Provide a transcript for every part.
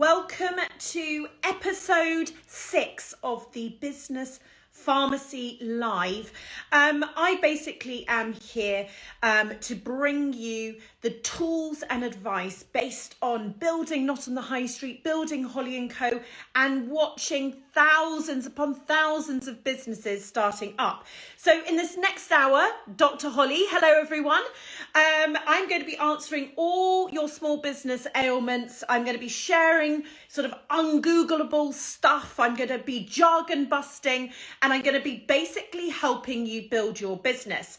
Welcome to episode 6 of the Business Pharmacy Live. I basically am here to bring you the tools and advice based on building Not on the High Street, building Holly&Co, and watching thousands upon thousands of businesses starting up. So in this next hour, Dr. Holly, hello everyone. I'm going to be answering all your small business ailments. I'm going to be sharing sort of ungoogleable stuff. I'm going to be jargon busting, and I'm going to be basically helping you build your business.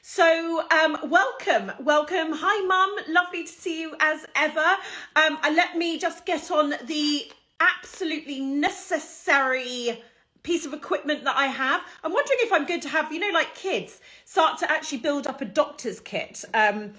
So welcome. Hi Mum, lovely to see you as ever. Let me just get on the absolutely necessary piece of equipment that I have. I'm wondering if I'm going to have, like kids, start to actually build up a doctor's kit and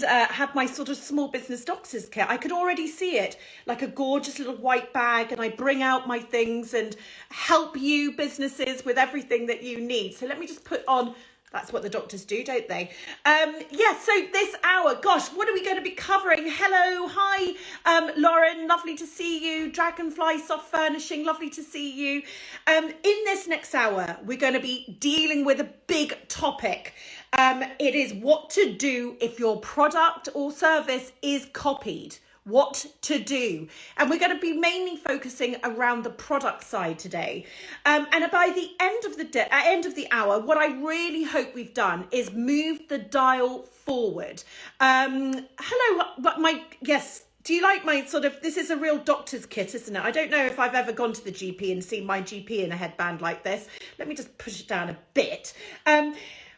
have my sort of small business doctor's kit. I could already see it, like a gorgeous little white bag, and I bring out my things and help you businesses with everything that you need. So let me just put on. That's what the doctors do, don't they? So this hour, gosh, what are we going to be covering? Hello, hi, Lauren, lovely to see you. Dragonfly Soft Furnishing, lovely to see you. In this next hour, we're going to be dealing with a big topic. It is what to do if your product or service is copied. What to do, and we're going to be mainly focusing around the product side today, and by the end of the hour, what I really hope we've done is move the dial forward. Hello, yes, do you like my sort of, this is a real doctor's kit, isn't it? I don't know if I've ever gone to the GP and seen my GP in a headband like this. Let me just push it down a bit.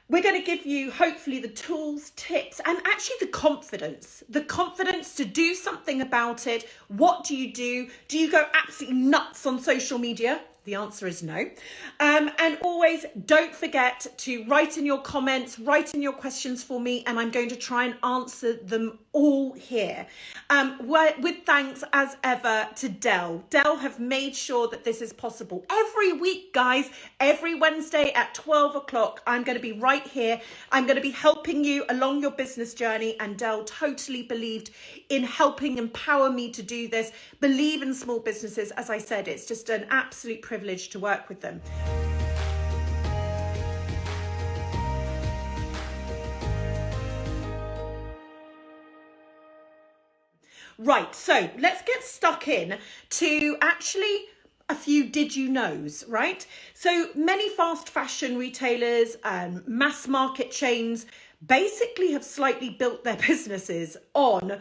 We're going to give you, hopefully, the tools, tips, and actually the confidence to do something about it. What do you do? Do you go absolutely nuts on social media? The answer is no. And always don't forget to write in your comments, write in your questions for me, and I'm going to try and answer them all here. With thanks as ever to Dell. Dell have made sure that this is possible. Every week, guys, every Wednesday at 12 o'clock, I'm going to be right here. I'm going to be helping you along your business journey, and Dell totally believed in helping empower me to do this. Believe in small businesses. As I said, it's just an absolute privilege to work with them. Right, so let's get stuck in to actually a few did you knows, right? So many fast fashion retailers and mass market chains basically have slightly built their businesses on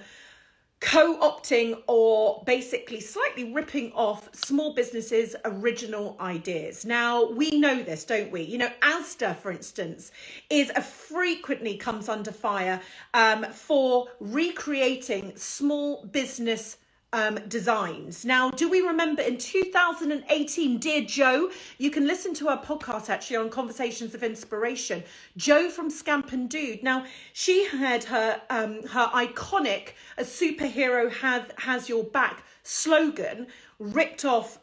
co-opting or basically slightly ripping off small businesses' original ideas. Now, we know this, don't we? Asda, for instance, frequently comes under fire for recreating small business designs. Now, do we remember in 2018, dear Joe, you can listen to her podcast actually on Conversations of Inspiration, Joe from Scamp and Dude. Now, she had her iconic "A superhero has your back" slogan ripped off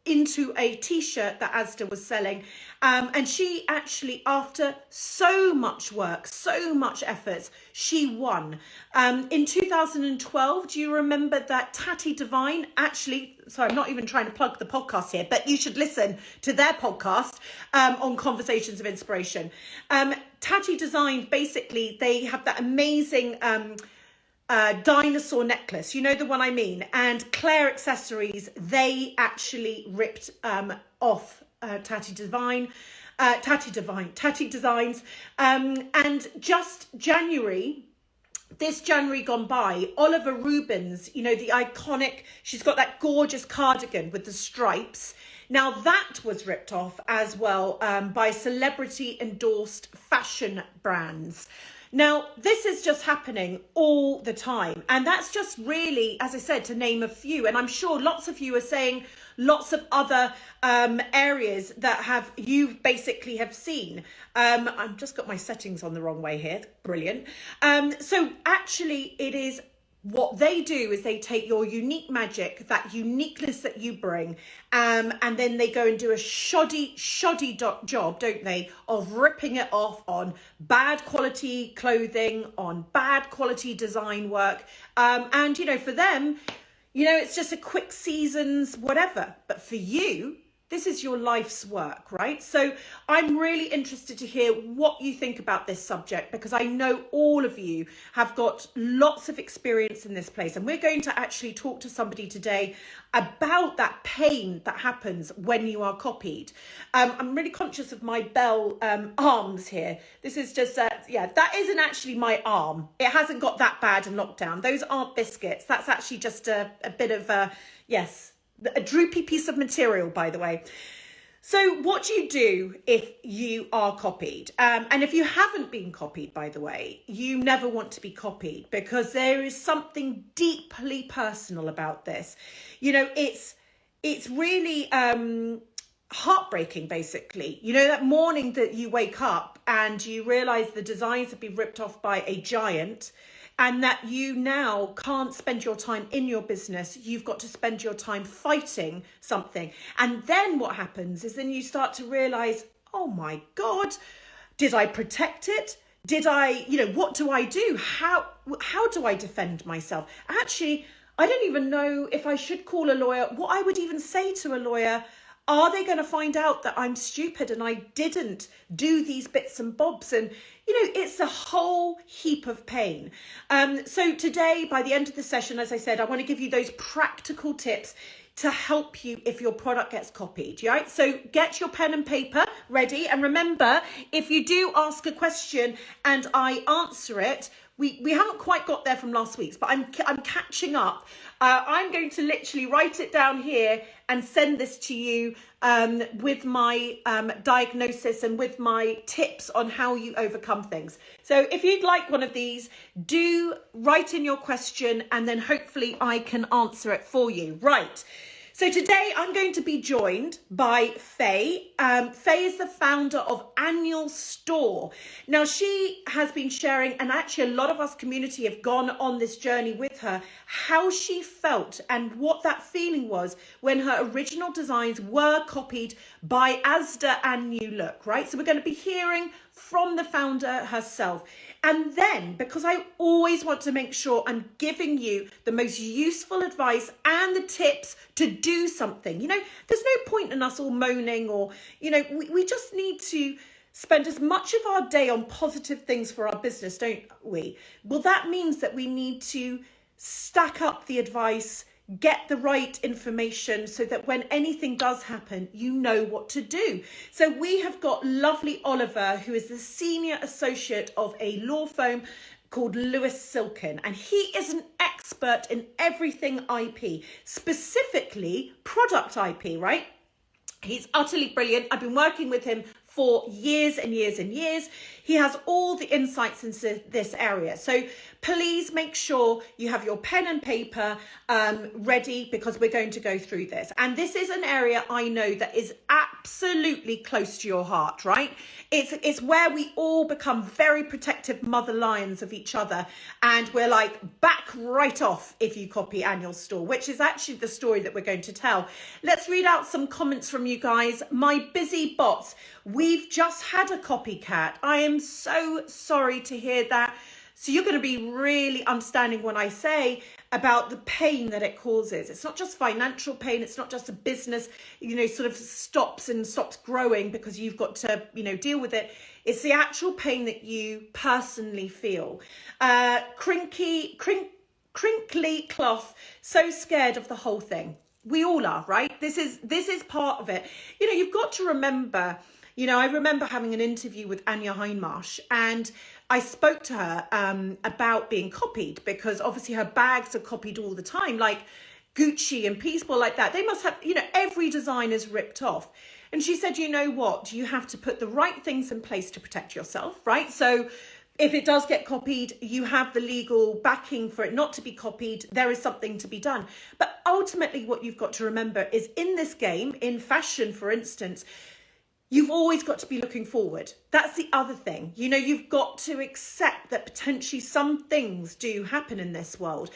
into a t-shirt that Asda was selling, and she actually, after so much work, so much effort, she won. In 2012, do you remember that Tatty Divine actually, sorry, I'm not even trying to plug the podcast here, but you should listen to their podcast on Conversations of Inspiration. Tatty Design, basically, they have that amazing dinosaur necklace, you know the one I mean, and Claire Accessories, they actually ripped off Tatty Designs, and just this January gone by, Oliver Rubens, the iconic, she's got that gorgeous cardigan with the stripes. Now that was ripped off as well by celebrity endorsed fashion brands. Now, this is just happening all the time. And that's just really, as I said, to name a few. And I'm sure lots of you are saying lots of other areas that you basically have seen. I've just got my settings on the wrong way here. Brilliant. So actually, it is what they do is they take your unique magic, that uniqueness that you bring, and then they go and do a shoddy job, don't they, of ripping it off on bad quality clothing, on bad quality design work. And, for them, you know, it's just a quick season's whatever. But for you, this is your life's work, right? So I'm really interested to hear what you think about this subject, because I know all of you have got lots of experience in this place. And we're going to actually talk to somebody today about that pain that happens when you are copied. I'm really conscious of my bell arms here. This is just, yeah, that isn't actually my arm. It hasn't got that bad in lockdown. Those aren't biscuits. That's actually just a bit of, yes, a droopy piece of material, by the way. So what do you do if you are copied? And if you haven't been copied, by the way, you never want to be copied, because there is something deeply personal about this. You know, it's really heartbreaking, basically. You know, that morning that you wake up and you realize the designs have been ripped off by a giant, and that you now can't spend your time in your business. You've got to spend your time fighting something. And then what happens is then you start to realize, oh my God, did I protect it? Did I, you know, what do I do? How do I defend myself? Actually, I don't even know if I should call a lawyer, what I would even say to a lawyer. Are they going to find out that I'm stupid and I didn't do these bits and bobs? And, you know, it's a whole heap of pain. So today, by the end of the session, as I said, I want to give you those practical tips to help you if your product gets copied, right? So get your pen and paper ready. And remember, if you do ask a question and I answer it, we haven't quite got there from last week's, but I'm catching up. I'm going to literally write it down here and send this to you with my diagnosis and with my tips on how you overcome things. So if you'd like one of these, do write in your question and then hopefully I can answer it for you. Right. So today I'm going to be joined by Faye. Faye is the founder of Annual Store. Now, she has been sharing, and actually a lot of us community have gone on this journey with her, how she felt and what that feeling was when her original designs were copied by Asda and New Look, right? So we're going to be hearing from the founder herself. And then, because I always want to make sure I'm giving you the most useful advice and the tips to do something. You know, there's no point in us all moaning or, you know, we just need to spend as much of our day on positive things for our business, don't we? Well, that means that we need to stack up the advice, get the right information so that when anything does happen, you know what to do. So we have got lovely Oliver, who is the senior associate of a law firm called Silkin, and he is an expert in everything IP, specifically product IP, right? He's utterly brilliant. I've been working with him for years and years and years. He has all the insights into this area. So please make sure you have your pen and paper ready, because we're going to go through this. And this is an area I know that is absolutely close to your heart, right? It's where we all become very protective mother lions of each other. And we're like, back right off if you copy Annual Store, which is actually the story that we're going to tell. Let's read out some comments from you guys. My busy bots, we've just had a copycat. I am so sorry to hear that. So you're going to be really understanding when I say about the pain that it causes. It's not just financial pain. It's not just a business, you know, sort of stops growing because you've got to, you know, deal with it. It's the actual pain that you personally feel. Crinkly cloth, so scared of the whole thing. We all are, right? This is part of it. You know, you've got to remember, you know, I remember having an interview with Anya Heinmarsh, and I spoke to her about being copied, because obviously her bags are copied all the time, like Gucci and people like that. They must have, you know, every design is ripped off. And she said, you know what, you have to put the right things in place to protect yourself, right? So if it does get copied, you have the legal backing for it not to be copied. There is something to be done. But ultimately what you've got to remember is, in this game, in fashion, for instance, you've always got to be looking forward. That's the other thing. You know, you've got to accept that potentially some things do happen in this world,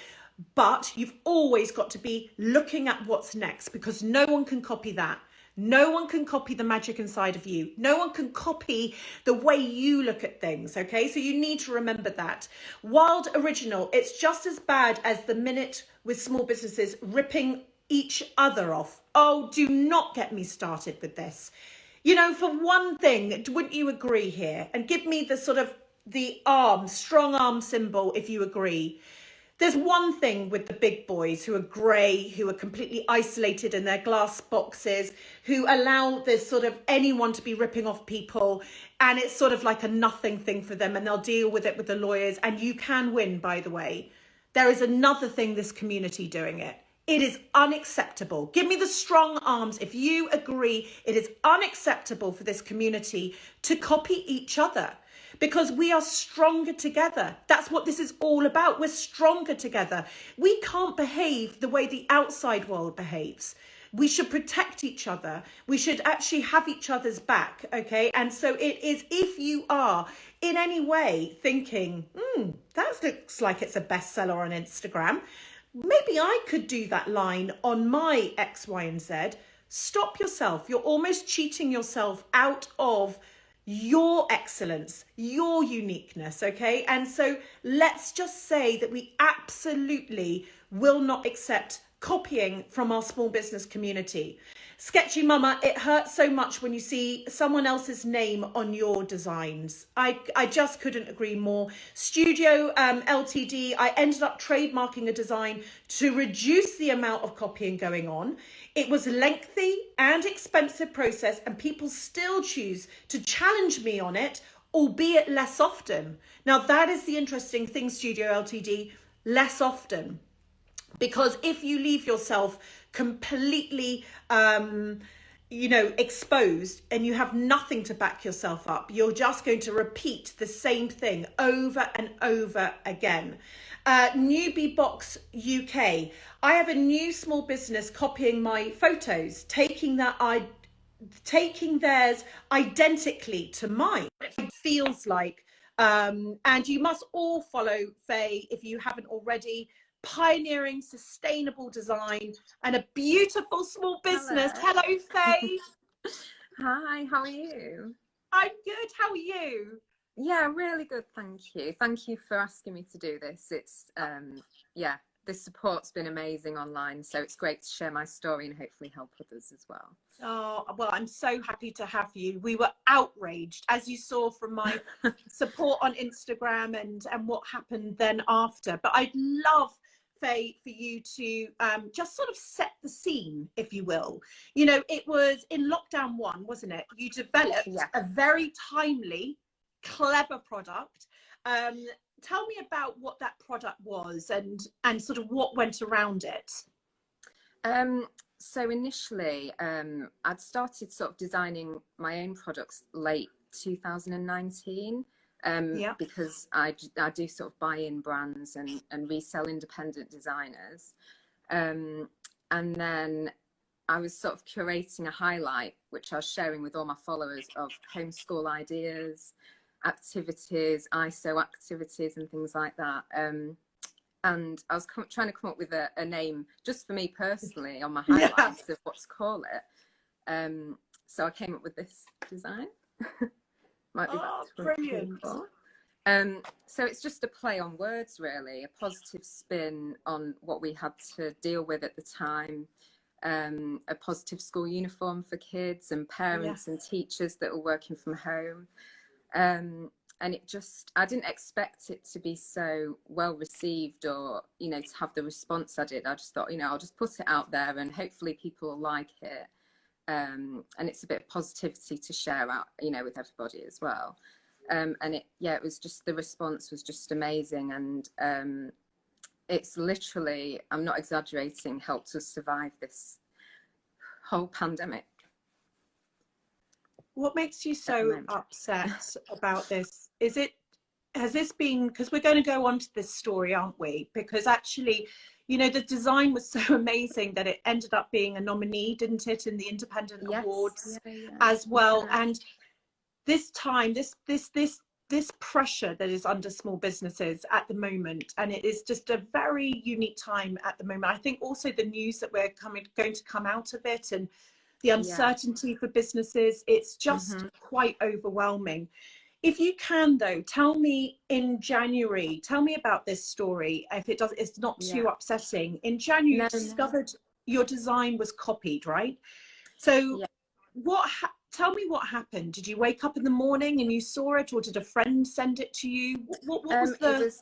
but you've always got to be looking at what's next, because no one can copy that. No one can copy the magic inside of you. No one can copy the way you look at things, okay? So you need to remember that. Wild original, it's just as bad as the minute with small businesses ripping each other off. Oh, do not get me started with this. You know, for one thing, wouldn't you agree here? And give me the sort of the arm, strong arm symbol if you agree. There's one thing with the big boys who are grey, who are completely isolated in their glass boxes, who allow this sort of anyone to be ripping off people, and it's sort of like a nothing thing for them, and they'll deal with it with the lawyers, and you can win, by the way. There is another thing, this community doing it. It is unacceptable. Give me the strong arms if you agree it is unacceptable for this community to copy each other, because we are stronger together. That's what this is all about. We're stronger together. We can't behave the way the outside world behaves. We should protect each other. We should actually have each other's back, okay? And so it is, if you are in any way thinking, that looks like it's a bestseller on Instagram, maybe I could do that line on my X, Y, and Z. Stop yourself. You're almost cheating yourself out of your excellence, your uniqueness, okay? And so let's just say that we absolutely will not accept copying from our small business community. Sketchy Mama, it hurts so much when you see someone else's name on your designs. I just couldn't agree more. Studio Ltd, I ended up trademarking a design to reduce the amount of copying going on. It was a lengthy and expensive process, and people still choose to challenge me on it, albeit less often. Now, that is the interesting thing, Studio Ltd, less often. Because if you leave yourself completely, exposed and you have nothing to back yourself up, you're just going to repeat the same thing over and over again. Newbie Box UK. I have a new small business copying my photos, taking theirs identically to mine. It feels like, and you must all follow Faye if you haven't already. Pioneering sustainable design and a beautiful small business. Hello, Faye. Hi, how are you? I'm good. How are you? Yeah, really good, thank you. Thank you for asking me to do this. It's this support's been amazing online, so it's great to share my story and hopefully help others as well. Oh, well, I'm so happy to have you. We were outraged, as you saw from my support on Instagram and what happened then after. But I'd love, Faye, for you to just sort of set the scene, if you will. You know, it was in lockdown 1, wasn't it? You developed a very timely, clever product. Tell me about what that product was and sort of what went around it. So initially, I'd started sort of designing my own products late 2019. Because I do sort of buy in brands and resell independent designers. And then I was sort of curating a highlight, which I was sharing with all my followers, of homeschool ideas, activities, ISO activities and things like that. And I was trying to come up with a name just for me personally on my highlights of what to call it. So I came up with this design. Might be brilliant. So it's just a play on words, really, a positive spin on what we had to deal with at the time, a positive school uniform for kids and parents and teachers that were working from home. And it just, I didn't expect it to be so well received or, to have the response I did. I just thought, I'll just put it out there and hopefully people will like it. And it's a bit of positivity to share out, with everybody as well. And it was just, the response was just amazing. And it's literally, I'm not exaggerating, helped us survive this whole pandemic. What makes you so upset about this? Has this been, because we're going to go on to this story, aren't we? Because actually, the design was so amazing that it ended up being a nominee, didn't it, in the Independent Awards as well. And this time, this pressure that is under small businesses at the moment, and it is just a very unique time at the moment. I think also the news that we're going to come out of it, and the Yeah. uncertainty for businesses. It's just quite overwhelming. If you can, though, tell me in January, tell me about this story. If it does, it's not Yeah. too upsetting. In January, you No, no. discovered your design was copied, right? So Yeah. tell me what happened. Did you wake up in the morning and you saw it, or did a friend send it to you? What was the...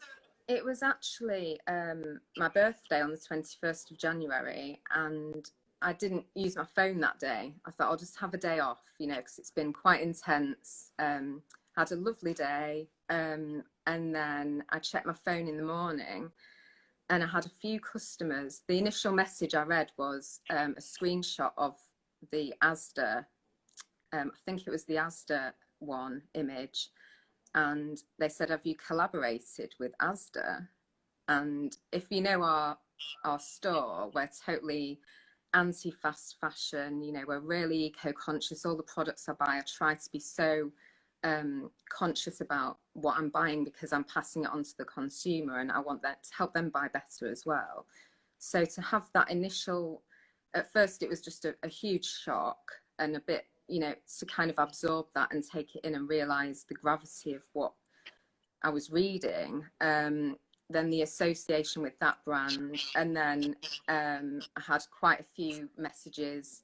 It was actually my birthday on the 21st of January, and I didn't use my phone that day. I thought I'll just have a day off, you know, because it's been quite intense. Had a lovely day, and then I checked my phone in the morning, and I had a few customers. The initial message I read was a screenshot of the Asda. I think it was the Asda one image, and they said, "Have you collaborated with Asda?" And if you know our store, we're totally anti-fast fashion. You know, we're really eco-conscious. All the products I buy, I try to be so conscious about what I'm buying, because I'm passing it on to the consumer, and I want that to help them buy better as well. So to have that initial, at first it was just a huge shock, and a bit, you know, to kind of absorb that and take it in and realize the gravity of what I was reading. Then the association with that brand, and then I had quite a few messages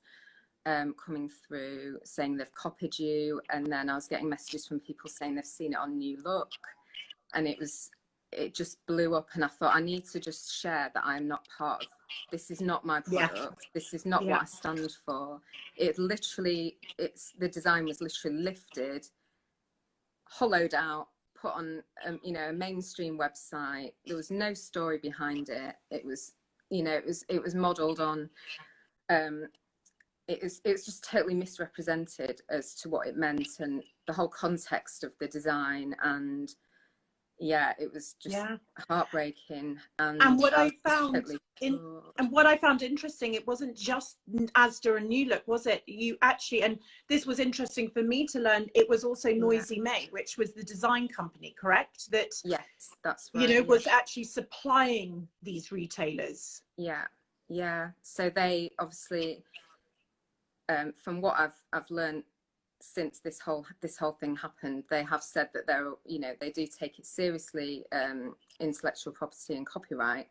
coming through saying they've copied you, and then I was getting messages from people saying they've seen it on New Look, and it just blew up. And I thought, I need to just share that I'm not part of this. Is not my product. This is not what I stand for. It literally, the design was literally lifted, hollowed out, put on you know, a mainstream website. There was no story behind it. It was, you know, it was modeled on it was just totally misrepresented as to what it meant, and the whole context of the design. And yeah, it was just heartbreaking. And what I found totally and what I found interesting, it wasn't just Asda and New Look, was it? You actually, and this was interesting for me to learn, it was also Noisy May, which was the design company, correct? That, yes, that's right, you know, was actually supplying these retailers. Yeah. So they obviously, from what I've learned since this whole thing happened, they have said that they're, you know, they do take it seriously, intellectual property and copyright.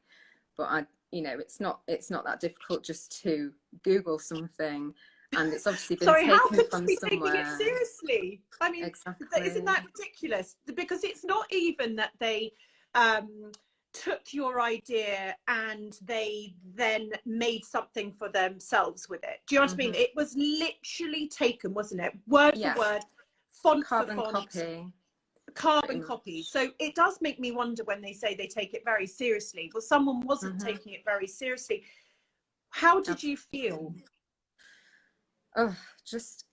But you know, it's not that difficult just to Google something, and it's obviously been taken how could from you be somewhere. taking it seriously? I mean, exactly. Isn't that ridiculous? Because it's not even that they took your idea and they then made something for themselves with it. Do you know what I mean? It was literally taken, wasn't it? Word for word, font for font. Carbon copy. So it does make me wonder when they say they take it very seriously. Well, someone wasn't taking it very seriously. How did you feel? Oh, just,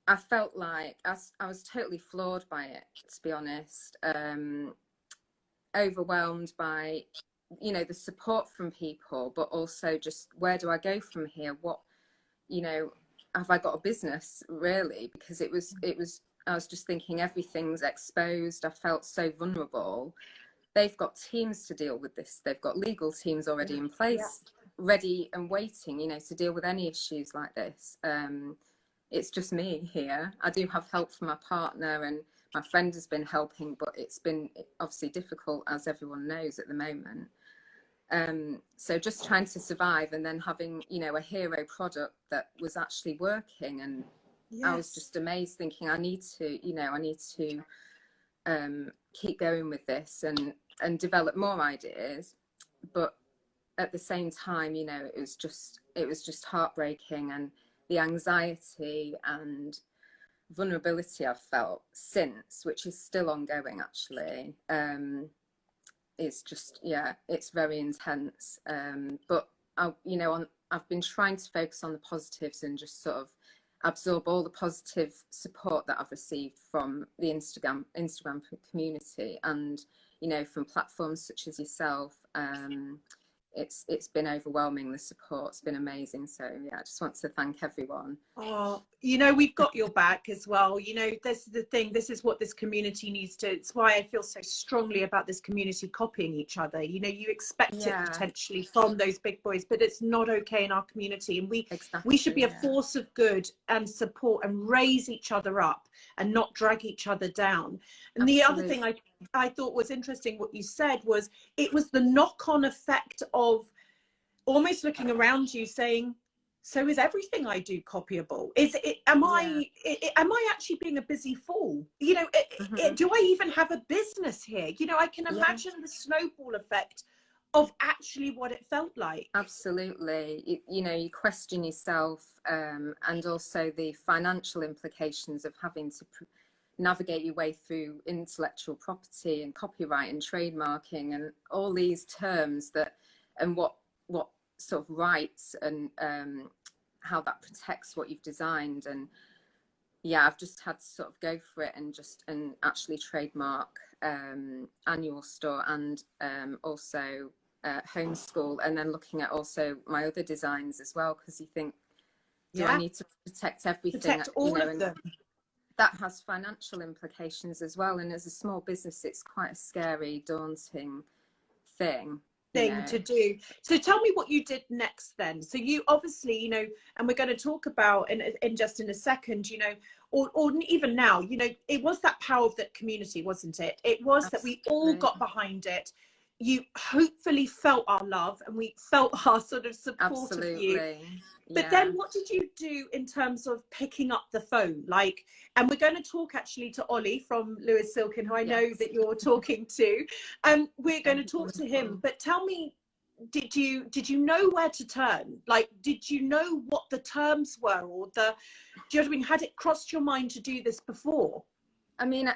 I felt like I was totally floored by it, to be honest. Overwhelmed by, you know, the support from people, but also just, where do I go from here? What, you know, have I got a business really? Because it was I was just thinking, everything's exposed. I felt so vulnerable. They've got teams to deal with this. They've got legal teams already in place, ready and waiting, you know, to deal with any issues like this. It's just me here. I do have help from my partner, and my friend has been helping, but it's been obviously difficult, as everyone knows, at the moment. So just trying to survive, and then having, you know, a hero product that was actually working. And I was just amazed, thinking, I need to keep going with this and develop more ideas. But at the same time, you know, it was just heartbreaking, and the anxiety and vulnerability I've felt since, which is still ongoing actually, it's just, it's very intense. But I've been trying to focus on the positives and just sort of absorb all the positive support that I've received from the Instagram community, and, you know, from platforms such as yourself. it's been overwhelming. The support's been amazing. So yeah, I just want to thank everyone. Oh, you know, we've got your back as well. You know, this is the thing. This is what this community needs to. It's why I feel so strongly about this community copying each other. You know, you expect it potentially from those big boys, but it's not okay in our community. And we should be a force of good and support and raise each other up and not drag each other down. And the other thing I thought was interesting, what you said was, it was the knock-on effect of almost looking around you saying, so is everything I do copyable? Am I actually being a busy fool? You know, do I even have a business here? You know, I can imagine the snowball effect of actually what it felt like. Absolutely. You know, you question yourself, and also the financial implications of having to navigate your way through intellectual property and copyright and trademarking and all these terms and what sort of rights and how that protects what you've designed. And yeah, I've just had to sort of go for it and actually trademark Annual Store and also Homeschool, and then looking at also my other designs as well, because you think, do I need to protect everything? Protect all of them. That has financial implications as well, and as a small business it's quite a scary, daunting thing to do. So tell me what you did next then. So you obviously, you know, and we're going to talk about in just in a second, you know, or even now, you know, it was that power of that community, wasn't it? It was Absolutely. That we all got behind it. You hopefully felt our love and we felt our sort of support Absolutely. Of you. But then what did you do in terms of picking up the phone? Like, and we're going to talk actually to Ollie from Lewis Silkin, who I know that you're talking to. We're going to talk to him. But tell me, did you know where to turn? Like, did you know what the terms were, or do you know what I mean? Had it crossed your mind to do this before? I mean,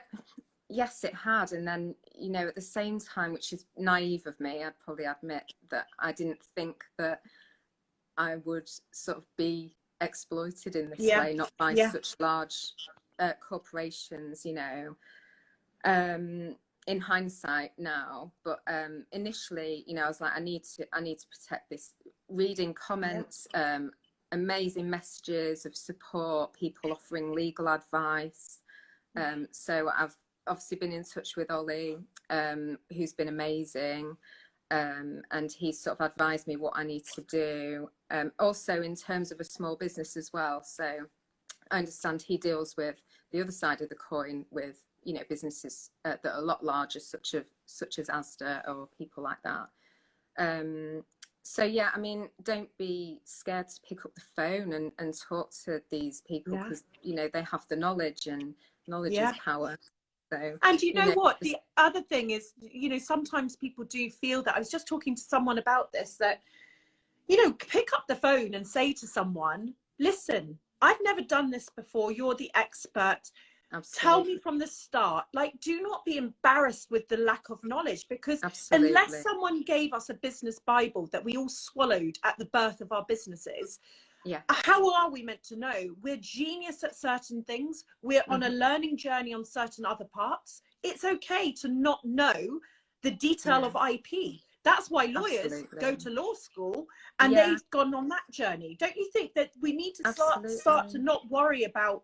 yes, it had. And then, you know, at the same time, which is naive of me, I'd probably admit that I didn't think that I would sort of be exploited in this way, not by such large corporations, you know, in hindsight now. But initially, you know, I was like, I need to protect this. Reading comments, amazing messages of support, people offering legal advice. So I've obviously been in touch with Ollie, who's been amazing. And he sort of advised me what I need to do. Also in terms of a small business as well. So I understand he deals with the other side of the coin with, you know, businesses that are a lot larger, such as Asda or people like that. So yeah, I mean, don't be scared to pick up the phone and talk to these people, because, you know, they have the knowledge, and knowledge is power. So, and you know what, the other thing is, you know, sometimes people do feel that. I was just talking to someone about this, that, you know, pick up the phone and say to someone, listen, I've never done this before, you're the expert. Absolutely. Tell me from the start. Like, do not be embarrassed with the lack of knowledge, because unless someone gave us a business Bible that we all swallowed at the birth of our businesses, how are we meant to know? We're genius at certain things. We're on a learning journey on certain other parts. It's okay to not know the detail of IP. That's why lawyers go to law school, and they've gone on that journey. Don't you think that we need to start to not worry about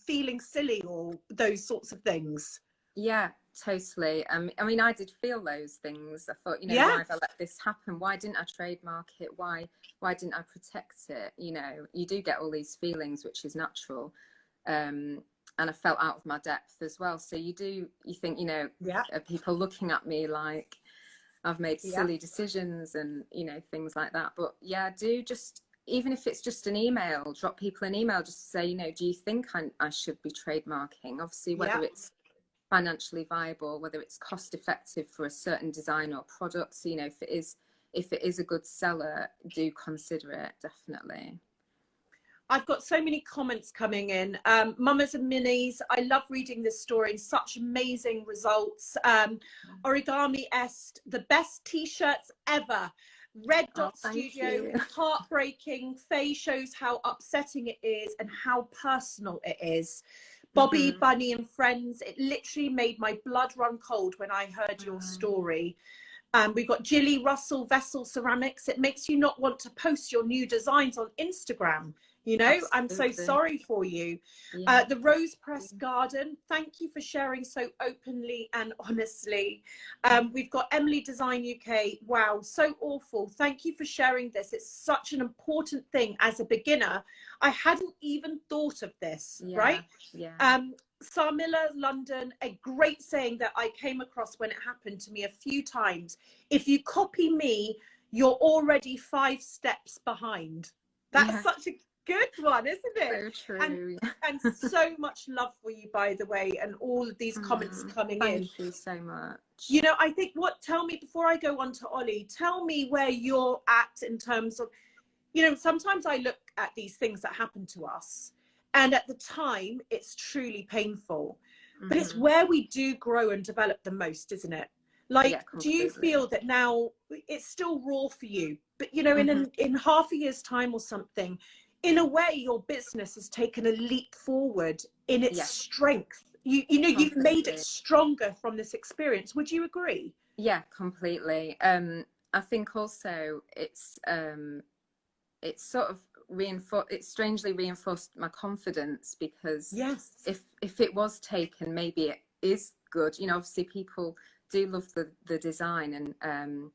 feeling silly or those sorts of things? Yeah, totally. I mean, I did feel those things. I thought, you know, why have I let this happen? Why didn't I trademark it? Why didn't I protect it? You know, you do get all these feelings, which is natural. And I felt out of my depth as well. So you think, you know, are people looking at me like I've made silly decisions and, you know, things like that. But yeah, even if it's just an email, drop people an email, just to say, you know, do you think I should be trademarking? Obviously, whether it's financially viable, whether it's cost effective for a certain design or product. So, you know, if it is a good seller, do consider it, definitely. I've got so many comments coming in. Mamas and Minis, I love reading this story. Such amazing results. Origami Est, the best t-shirts ever. Red Dot Studio, heartbreaking. Faye shows how upsetting it is and how personal it is. Bobby, Bunny and Friends, it literally made my blood run cold when I heard your story. We've got Jilly Russell Vessel Ceramics. It makes you not want to post your new designs on Instagram. You know, Absolutely. I'm so sorry for you. Yeah. The Rose Press Garden, thank you for sharing so openly and honestly. We've got Emily Design UK. Wow, so awful. Thank you for sharing this. It's such an important thing as a beginner. I hadn't even thought of this, Yeah. right? Yeah. Sarmilla London, a great saying that I came across when it happened to me a few times. If you copy me, you're already 5 steps behind. That's such a good one, isn't it? So true. And so much love for you, by the way, and all of these comments coming in. Thank you so much. You know, I think tell me, before I go on to Ollie, tell me where you're at in terms of, you know, sometimes I look at these things that happen to us, and at the time it's truly painful, but it's where we do grow and develop the most, isn't it? Like, Yeah, do you feel that now it's still raw for you, but you know, in half a year's time or something, in a way your business has taken a leap forward in its strength? You know, you've made it stronger from this experience. Would you agree? Yeah, completely. I think also it's sort of it's strangely reinforced my confidence, because if it was taken, maybe it is good. You know, obviously people do love the design, and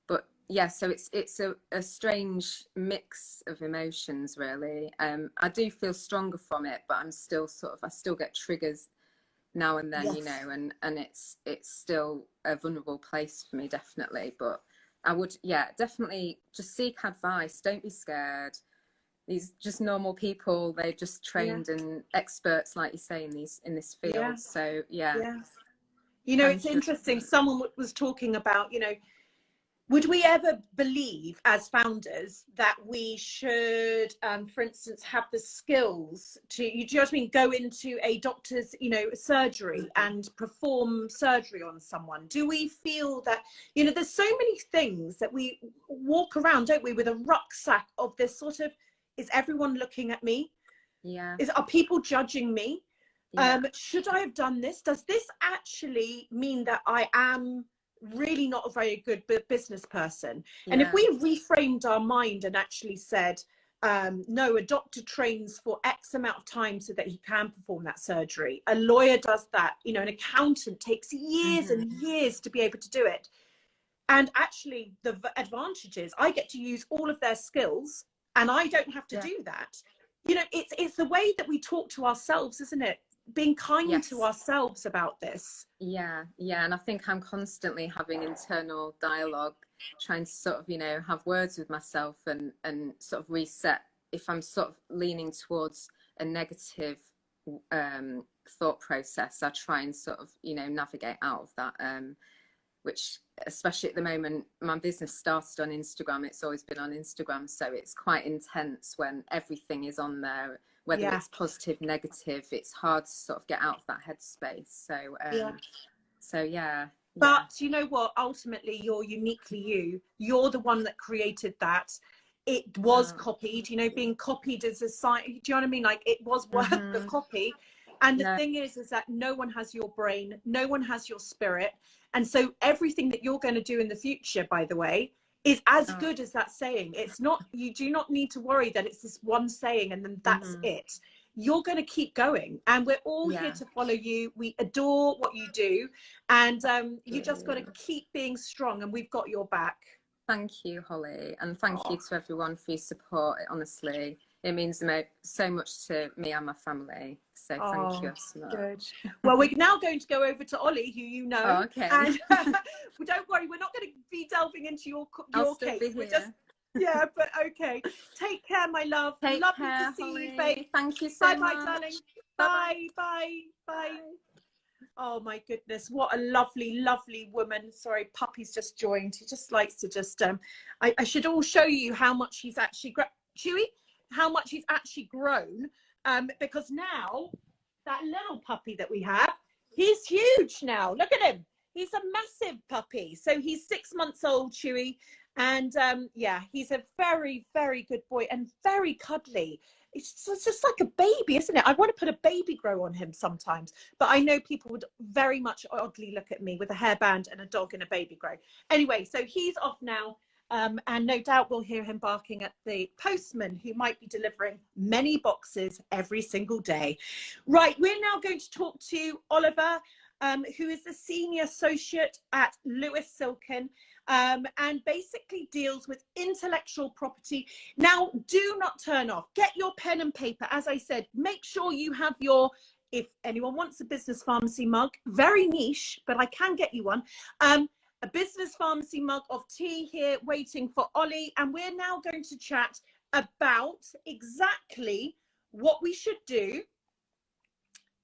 but yeah, so it's a strange mix of emotions, really. I do feel stronger from it, but I'm still I still get triggers now and then, you know, and it's still a vulnerable place for me, definitely. But I would, definitely just seek advice. Don't be scared. These just normal people, they're just trained and experts, like you say, in this field. So you know, it's interesting. Someone was talking about, you know, would we ever believe as founders that we should, for instance, have the skills to, you know what I mean, go into a doctor's, you know, surgery and perform surgery on someone? Do we feel that, you know, there's so many things that we walk around, don't we, with a rucksack of this sort of, is everyone looking at me? Are people judging me? Should I have done this? Does this actually mean that I am really not a very good business person? And if we reframed our mind and actually said, no, a doctor trains for X amount of time so that he can perform that surgery. A lawyer does that. You know, an accountant takes years and years to be able to do it. And actually the advantage is I get to use all of their skills and I don't have to do that. You know, it's the way that we talk to ourselves, isn't it? Being kind to ourselves about this. And I think I'm constantly having internal dialogue, trying to sort of, you know, have words with myself and sort of reset if I'm sort of leaning towards a negative thought process. I try and sort of, you know, navigate out of that, which, especially at the moment, my business started on Instagram. It's always been on Instagram, so it's quite intense when everything is on there, whether it's positive, negative. It's hard to sort of get out of that headspace. So but you know what, ultimately you're uniquely you. You're the one that created that. It was copied, you know, being copied as a sign, do you know what I mean? Like, it was worth the copy. And the thing is that no one has your brain, no one has your spirit. And so everything that you're going to do in the future, by the way, is as good as that saying. It's not, you do not need to worry that it's this one saying and then that's it. You're going to keep going, and we're all here to follow you. We adore what you do, and you just got to keep being strong, and we've got your back. Thank you, Holly, and thank you to everyone for your support. Honestly, it means so much to me and my family. So thank you so much. Good. Well, we're now going to go over to Ollie, who you know. Oh, okay. And don't worry, we're not going to be delving into your case. We're just, but okay. Take care, my love. Lovely to see you, Faye. Thank you so much. Bye, darling. Bye. Bye. Oh my goodness, what a lovely, lovely woman. Sorry, puppy's just joined. He just likes to just I should all show you how much he's actually Chewy, how much he's actually grown. Because now that little puppy that we have, he's huge now. Look at him. He's a massive puppy. So he's 6 months old, Chewy. And yeah, he's a very, very good boy and very cuddly. It's just like a baby, isn't it? I want to put a baby grow on him sometimes, but I know people would very much oddly look at me with a hairband and a dog and a baby grow. Anyway, so he's off now. And no doubt we'll hear him barking at the postman who might be delivering many boxes every single day. Right, we're now going to talk to Oliver, who is the senior associate at Lewis Silkin, and basically deals with intellectual property. Now, do not turn off. Get your pen and paper. As I said, make sure you have your, if anyone wants a business pharmacy mug, very niche, but I can get you one. A business pharmacy mug of tea here waiting for Ollie. And we're now going to chat about exactly what we should do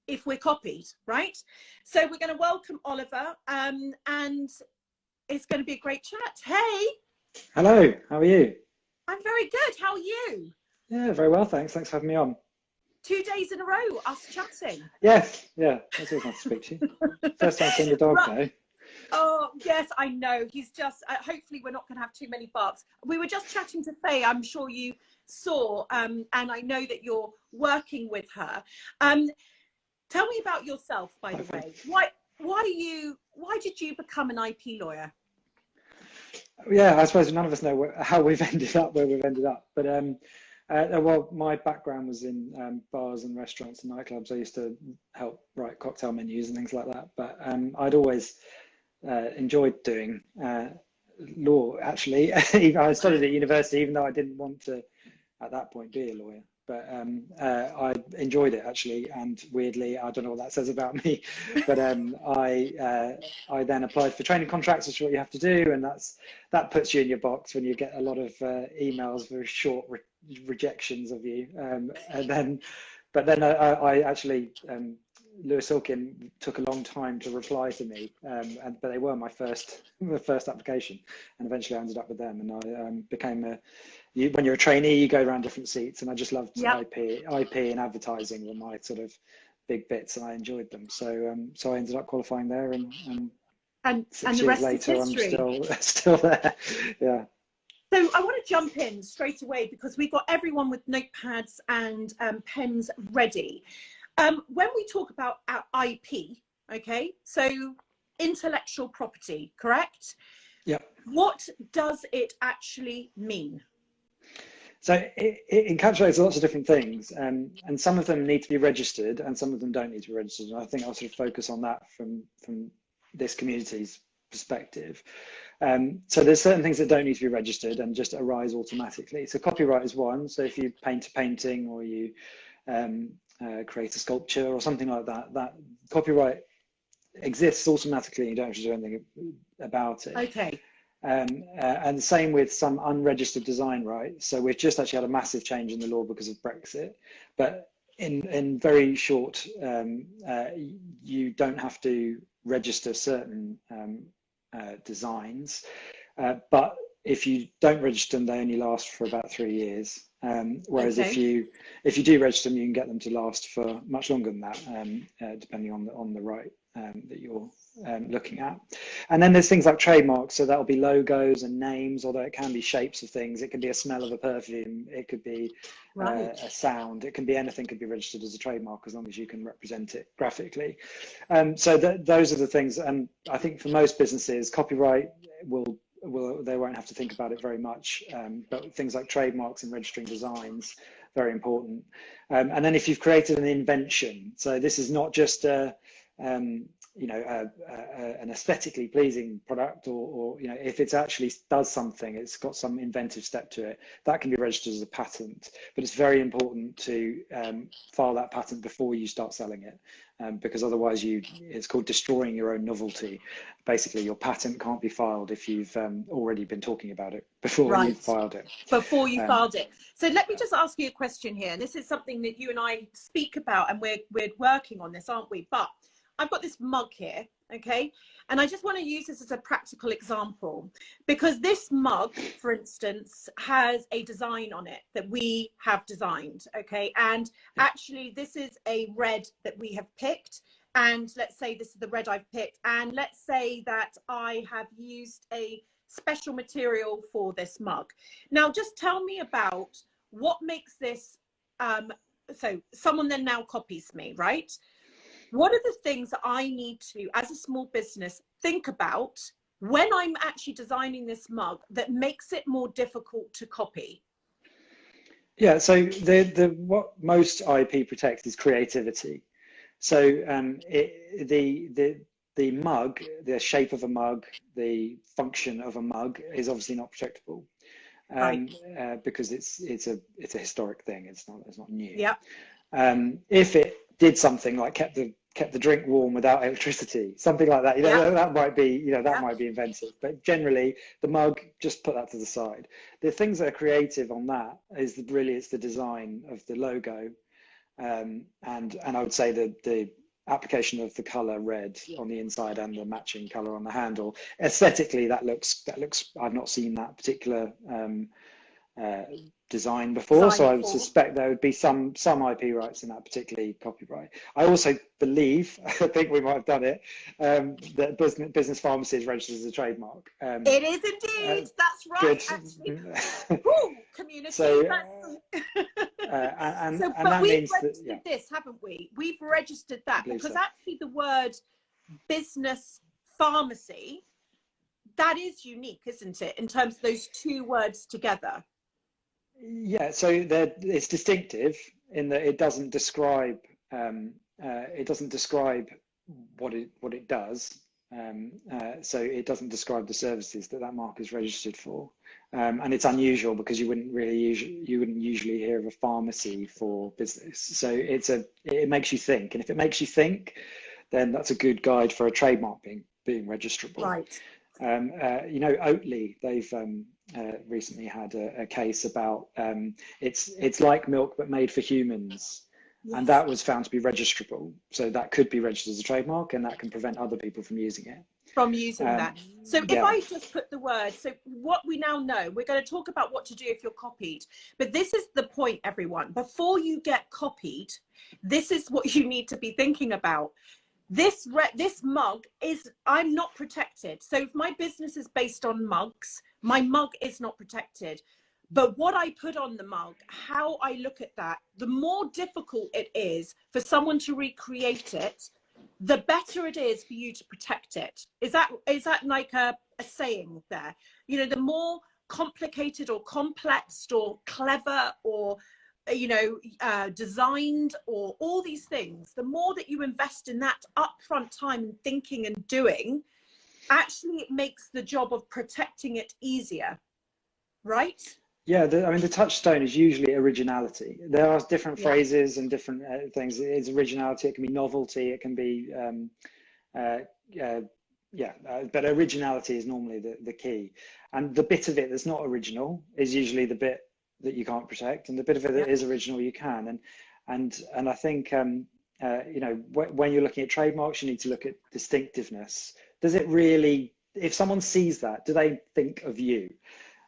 if we're copied, right? So we're going to welcome Oliver, and it's going to be a great chat. Hey. Hello, how are you? I'm very good. How are you? Yeah, very well, thanks. Thanks for having me on. 2 days in a row, us chatting. Yes, yeah, it's always nice to speak to you. First time seeing the dog, though. Oh, yes, I know. He's just, hopefully we're not going to have too many barks. We were just chatting to Faye, I'm sure you saw, and I know that you're working with her. Tell me about yourself, by the way. Why did you become an IP lawyer? Yeah, I suppose none of us know how we've ended up where we've ended up. But well, my background was in bars and restaurants and nightclubs. I used to help write cocktail menus and things like that. But I'd always enjoyed doing law, actually. I studied at university, even though I didn't want to, at that point, be a lawyer. But I enjoyed it, actually, and weirdly, I don't know what that says about me, but I then applied for training contracts, which is what you have to do, and that puts you in your box when you get a lot of emails, very short rejections of you, but then I actually, Lewis Silkin took a long time to reply to me, but they were my first application, and eventually I ended up with them, and I became when you're a trainee, you go around different seats, and I just loved IP and advertising were my sort of big bits, and I enjoyed them. So I ended up qualifying there, and 6 years later, I'm still there. Yeah. So I want to jump in straight away because we've got everyone with notepads and pens ready. When we talk about our IP, okay, so intellectual property, correct? Yeah. What does it actually mean? So it encapsulates lots of different things, and some of them need to be registered, and some of them don't need to be registered. And I think I'll sort of focus on that from this community's perspective. So there's certain things that don't need to be registered and just arise automatically. So copyright is one. So if you paint a painting or you create a sculpture or something like that, that copyright exists automatically. You don't have to do anything about it. Okay. And the same with some unregistered design rights. So we've just actually had a massive change in the law because of Brexit. But in very short, you don't have to register certain designs. But if you don't register them, they only last for about 3 years. Whereas if you do register them, you can get them to last for much longer than that, depending on the right that you're looking at. And then there's things like trademarks, so that'll be logos and names, although it can be shapes of things. It can be a smell of a perfume, it could be a sound, it can be anything could be registered as a trademark as long as you can represent it graphically. So those are the things, and I think for most businesses, copyright they won't have to think about it very much, but things like trademarks and registering designs, very important. And then if you've created an invention, so this is not just an aesthetically pleasing product, or if it actually does something, it's got some inventive step to it, that can be registered as a patent. But it's very important to file that patent before you start selling it, because otherwise it's called destroying your own novelty. Basically, your patent can't be filed if you've already been talking about it before you've filed it. Before you filed it. So let me just ask you a question here. This is something that you and I speak about, and we're working on this, aren't we? But I've got this mug here, okay? And I just want to use this as a practical example, because this mug, for instance, has a design on it that we have designed, okay? And actually, this is a red that we have picked. And let's say this is the red I've picked. And let's say that I have used a special material for this mug. Now, just tell me about what makes this, so someone then now copies me, right? What are the things that I need to, as a small business, think about when I'm actually designing this mug that makes it more difficult to copy? Yeah, so the what most IP protects is creativity. So the mug, the shape of a mug, the function of a mug is obviously not protectable, Right. because it's a historic thing. It's not new. Yeah. If it did something like kept the drink warm without electricity, something like that, Yeah. that might be, that Yeah. might be inventive. But generally, the mug, just put that to the side. The things that are creative on that is it's the design of the logo, and I would say the application of the color red on the inside and the matching color on the handle. Aesthetically, that looks. I've not seen that particular design before, so I would suspect there would be some IP rights in that, particularly copyright. I also believe, I think we might have done it, that business pharmacy is registered as a trademark. It is indeed. That's right. Good. Actually, woo, community. So, So, and but that we've means registered that, this, haven't we? We've registered that because so. actually the word business pharmacy, that is unique, isn't it? In terms of those two words together. Yeah, so it's distinctive in that it doesn't describe what it does. So it doesn't describe the services that mark is registered for, and it's unusual because you wouldn't usually hear of a pharmacy for business. So it makes you think, and if it makes you think, then that's a good guide for a trademark being registrable. Right. Oatly, they've recently had a case about it's like milk but made for humans. Yes. And that was found to be registrable. So that could be registered as a trademark, and that can prevent other people from using it. That. So yeah. If I just put the word, so what we now know, we're going to talk about what to do if you're copied. But this is the point, everyone. Before you get copied, this is what you need to be thinking about. This mug is, I'm not protected. So if my business is based on mugs, my mug is not protected. But what I put on the mug, how I look at that, the more difficult it is for someone to recreate it, the better it is for you to protect it. Is that like a saying there? The more complicated or complex or clever or designed or all these things, the more that you invest in that upfront time and thinking and doing, actually it makes the job of protecting it easier, right? Yeah, the touchstone is usually originality. There are different phrases and different things. It's originality, it can be novelty, it can be, but originality is normally the key. And the bit of it that's not original is usually the bit that you can't protect, and the bit of it that is original you can. And I think when you're looking at trademarks, you need to look at distinctiveness. Does it really, if someone sees that, do they think of you?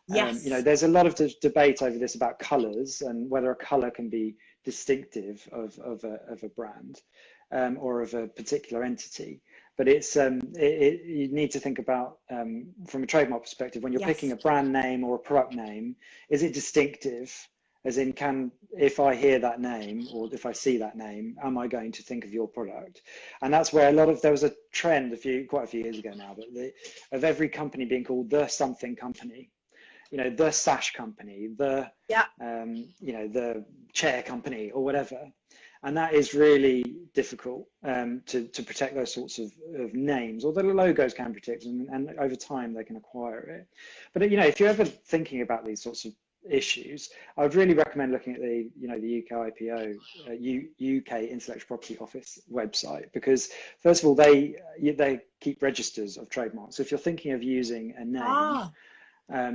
Yes. There's a lot of debate over this about colours and whether a colour can be distinctive of a brand or of a particular entity. But you need to think about from a trademark perspective, when you're picking a brand name or a product name, is it distinctive? As in, if I hear that name or if I see that name, am I going to think of your product? And that's where there was a trend quite a few years ago now, of every company being called the something company. The sash company, the chair company or whatever. And that is really difficult to protect those sorts of names, although the logos can protect them, and over time they can acquire it. But if you're ever thinking about these sorts of issues, I would really recommend looking at the UK IPO, UK Intellectual Property Office website, because first of all they keep registers of trademarks. So if you're thinking of using a name,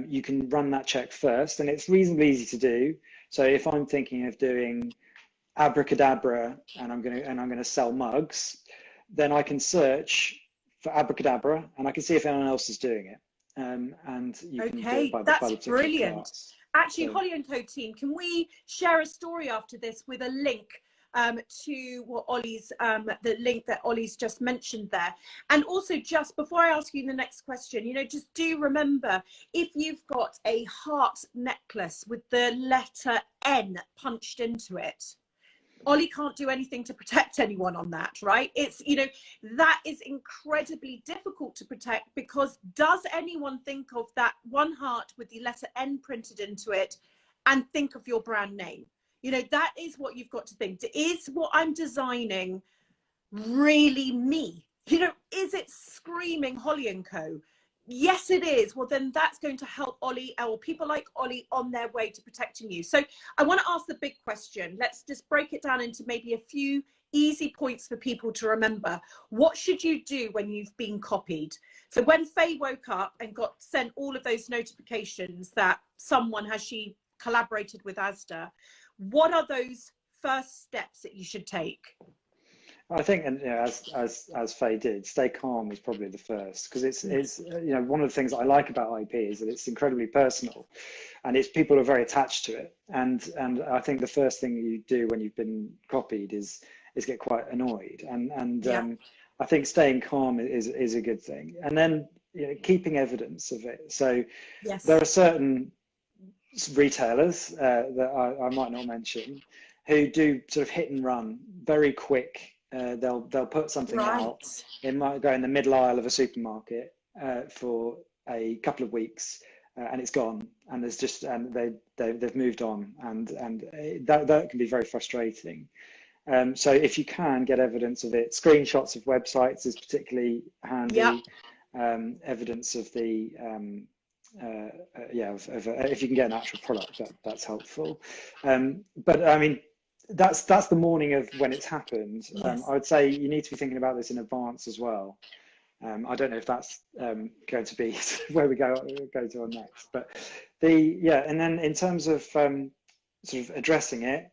you can run that check first, and it's reasonably easy to do. So if I'm thinking of doing abracadabra and I'm going to sell mugs, then I can search for abracadabra and I can see if anyone else is doing it. And you can do it by the brilliant. Class. Actually, so, Holly&Co team, can we share a story after this with a link to what Ollie's, the link that Ollie's just mentioned there. And also, just before I ask you the next question, you know, just do remember, if you've got a heart necklace with the letter N punched into it, Ollie can't do anything to protect anyone on that, right? It's, you know, that is incredibly difficult to protect, because does anyone think of that one heart with the letter N printed into it and think of your brand name? You know, that is what you've got to think. Is what I'm designing really me? You know, is it screaming Holly&Co? Yes, it is. Well, then that's going to help Ollie, or people like Ollie, on their way to protecting you. So I want to ask the big question. Let's just break it down into maybe a few easy points for people to remember. What should you do when you've been copied? So when Faye woke up and got sent all of those notifications that someone has she collaborated with Asda, what are those first steps that you should take? I think, and you know, as Faye did, stay calm is probably the first, because it's you know, one of the things that I like about IP is that it's incredibly personal, and it's, people are very attached to it, and I think the first thing you do when you've been copied is get quite annoyed, and I think staying calm is a good thing, and then, you know, keeping evidence of it. So there are certain retailers that I might not mention who do sort of hit and run, very quick. They'll put something out. It might go in the middle aisle of a supermarket for a couple of weeks, and it's gone. And there's just, and they've moved on, and that can be very frustrating. So if you can get evidence of it, screenshots of websites is particularly handy. Evidence of the if you can get an actual product, that's helpful. But I mean, that's the morning of when it's happened. I would say you need to be thinking about this in advance as well. I don't know if that's going to be where we go to on next, but and then in terms of sort of addressing it,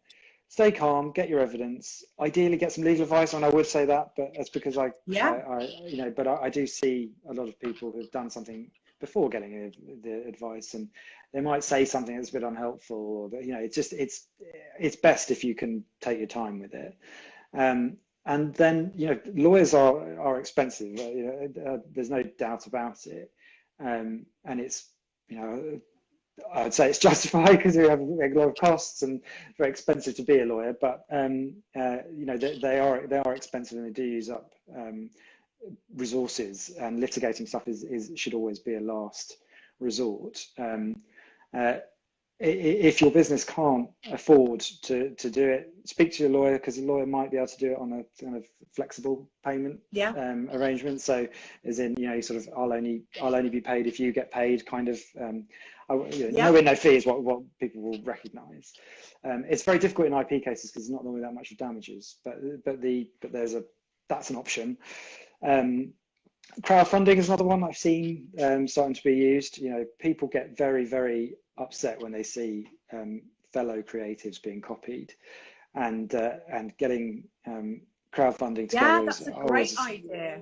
stay calm, get your evidence, ideally get some legal advice. And I would say that, but that's because I you know, but I do see a lot of people who've done something before getting the advice, and they might say something that's a bit unhelpful, or that, you know, it's best if you can take your time with it. And then, you know, lawyers are expensive. You know, there's no doubt about it. And it's, you know, I would say it's justified because we have a lot of costs and very expensive to be a lawyer. But you know, they are expensive, and they do use up resources, and litigating stuff should always be a last resort. If your business can't afford to do it, speak to your lawyer, because the lawyer might be able to do it on a kind of flexible payment arrangement. So, as in, you know, sort of, I'll only be paid if you get paid, kind of. You know, no win, no fee is what people will recognise. It's very difficult in IP cases because there's not normally that much of damages, but that's an option. Crowdfunding is another one I've seen starting to be used. You know, people get very, very upset when they see fellow creatives being copied, and getting crowdfunding together. Yeah, that's a great idea.